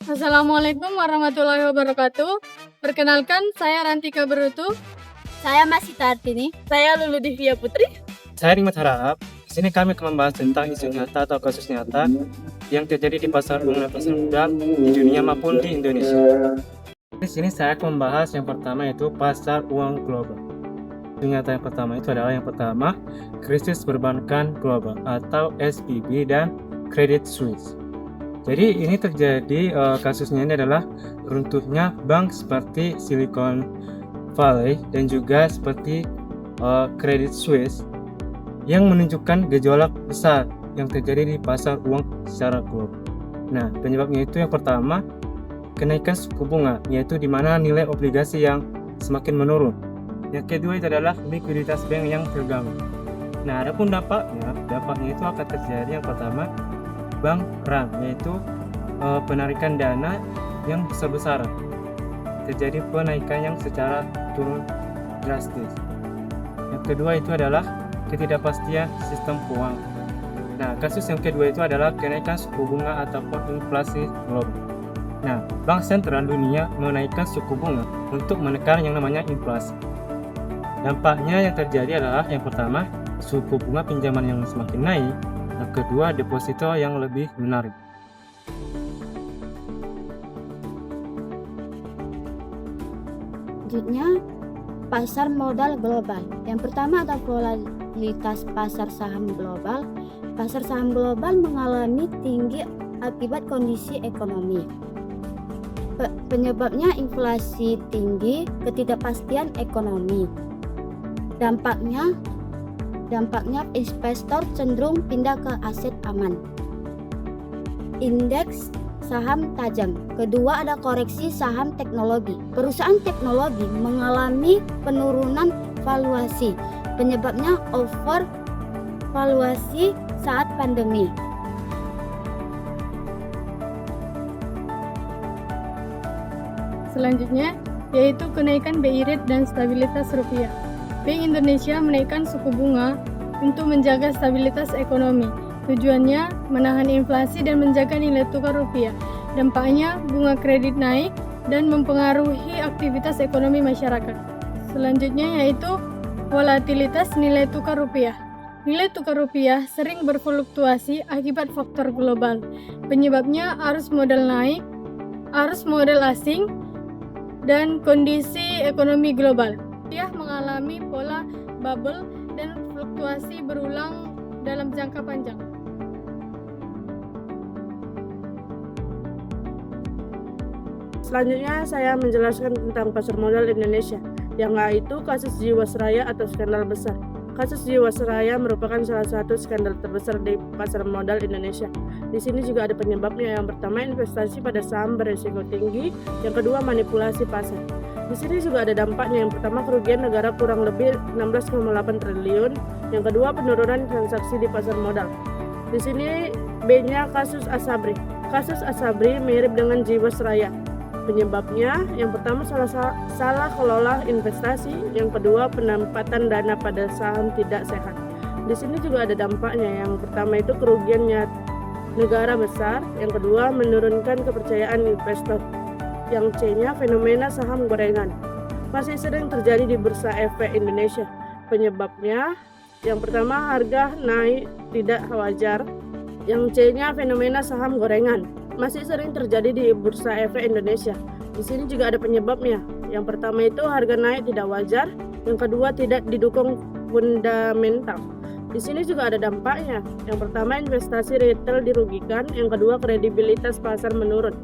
Assalamualaikum warahmatullahi wabarakatuh. Perkenalkan, saya Rantika Berutu. Saya masih Tartini. Saya Lulu Divya Putri. Saya Nikmat Harahap. Di sini kami akan membahas tentang isu nyata atau kasus nyata yang terjadi di pasar uang dan pasar modal di dunia maupun di Indonesia. Di sini saya akan membahas yang pertama yaitu pasar uang global. Isu nyata yang pertama itu adalah krisis perbankan global atau SVB dan Credit Suisse. Jadi ini terjadi kasusnya ini adalah runtuhnya bank seperti Silicon Valley dan juga seperti Credit Suisse yang menunjukkan gejolak besar yang terjadi di pasar uang secara global. Nah, penyebabnya itu yang pertama kenaikan suku bunga, yaitu di mana nilai obligasi yang semakin menurun. Yang kedua itu adalah likuiditas bank yang terganggu. Nah, adapun dampaknya itu akan terjadi yang pertama bank run, yaitu penarikan dana yang besar-besaran. Terjadi penaikan yang secara turun drastis. Yang kedua itu adalah ketidakpastian sistem keuangan. Nah, kasus yang kedua itu adalah kenaikan suku bunga ataupun inflasi global. Nah, Bank Sentral Dunia menaikkan suku bunga untuk menekan yang namanya inflasi. Dampaknya yang terjadi adalah yang pertama, suku bunga pinjaman yang semakin naik. Yang kedua, deposito yang lebih menarik. Selanjutnya, pasar modal global. Yang pertama ada volatilitas pasar saham global. Pasar saham global mengalami tinggi akibat kondisi ekonomi. Penyebabnya inflasi tinggi, ketidakpastian ekonomi. Dampaknya investor cenderung pindah ke aset aman. Indeks saham tajam. Kedua ada koreksi saham teknologi. Perusahaan teknologi mengalami penurunan valuasi. Penyebabnya over valuasi saat pandemi. Selanjutnya, yaitu kenaikan BI rate dan stabilitas rupiah. Bank Indonesia menaikkan suku bunga untuk menjaga stabilitas ekonomi. Tujuannya menahan inflasi dan menjaga nilai tukar rupiah. Dampaknya bunga kredit naik dan mempengaruhi aktivitas ekonomi masyarakat. Selanjutnya yaitu volatilitas nilai tukar rupiah. Nilai tukar rupiah sering berfluktuasi akibat faktor global. Penyebabnya arus modal naik, arus modal asing, dan kondisi ekonomi global. Rupiah mengalami pola bubble dan fluktuasi berulang dalam jangka panjang. Selanjutnya saya menjelaskan tentang pasar modal Indonesia, yang yaitu kasus Jiwasraya atau skandal besar. Kasus Jiwasraya merupakan salah satu skandal terbesar di pasar modal Indonesia. Di sini juga ada penyebabnya. Yang pertama, investasi pada saham berisiko tinggi. Yang kedua, manipulasi pasar. Di sini juga ada dampaknya. Yang pertama, kerugian negara kurang lebih 16,8 triliun. Yang kedua, penurunan transaksi di pasar modal. Di sini B-nya kasus Asabri. Kasus Asabri mirip dengan Jiwasraya. Penyebabnya, yang pertama salah kelola investasi, yang kedua penempatan dana pada saham tidak sehat. Di sini juga ada dampaknya. Yang pertama itu kerugiannya negara besar, yang kedua menurunkan kepercayaan investor. Yang C-nya fenomena saham gorengan. Masih sering terjadi di Bursa Efek Indonesia. Penyebabnya, yang pertama harga naik tidak wajar. Yang C-nya fenomena saham gorengan. Masih sering terjadi di Bursa Efek Indonesia. Di sini juga ada penyebabnya. Yang pertama itu harga naik tidak wajar. Yang kedua tidak didukung fundamental. Di sini juga ada dampaknya. Yang pertama investasi retail dirugikan. Yang kedua kredibilitas pasar menurun.